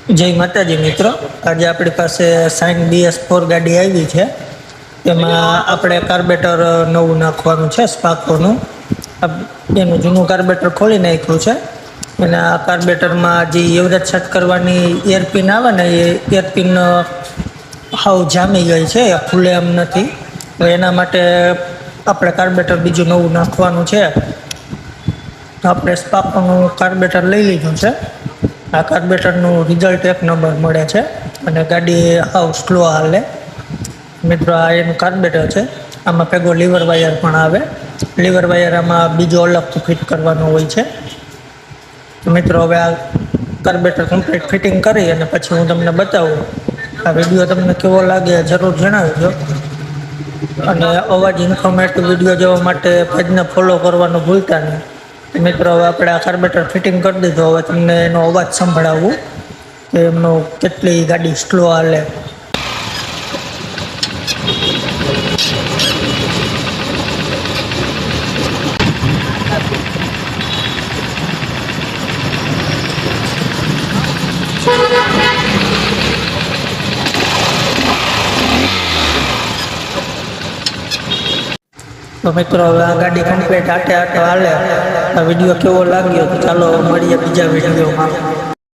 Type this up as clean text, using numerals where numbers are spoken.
જય માતાજી મિત્રો, આજે આપણી પાસે સાઇન BS4 ગાડી આવી છે. તેમાં આપણે કાર્બેટર નવું નાખવાનું છે, સ્પાર્કોનું. એનું જૂનું કાર્બેટર ખોલી નાખ્યું છે અને આ કાર્બેટરમાં જે એવરેજ સેટ કરવાની એરપિન આવે ને, એ એરપિન હાવ જામી ગઈ છે, એ ખુલે એમ નથી. તો એના માટે આપણે કાર્બેટર બીજું નવું નાખવાનું છે. તો આપણે સ્પાર્કોનું કાર્બેટર લઈ લીધું છે. આ કાર્બેટરનું રિઝલ્ટ એક નંબર મળે છે અને ગાડી હાવ સ્લો હાલે. મિત્રો, આ એનું કાર્બેટર છે. આમાં ભેગો લીવર વાયર પણ આવે. લીવર વાયર આમાં બીજો અલગથી ફિટ કરવાનો હોય છે. તો મિત્રો, હવે આ કાર્બેટર કમ્પ્લીટ ફિટિંગ કરી અને પછી હું તમને બતાવું. આ વિડીયો તમને કેવો લાગે જરૂર જણાવજો. અને અવાજ ઇન્ફોર્મેટિવ વિડીયો જોવા માટે પેજને ફોલો કરવાનું ભૂલતા નહીં. મિત્રો, હવે આપણે આ કાર્બેટર ફિટિંગ કરી દીધો. હવે તમને એનો અવાજ સંભળાવવું કે એમનો કેટલી ગાડી સ્લો હાલે. તો મિત્રો, હવે આ ગાડી કમ્પ્લીટ આટે હાલે. આ વિડીયો કેવો લાગ્યો તો ચાલો મળીએ બીજા વિડીયોમાં.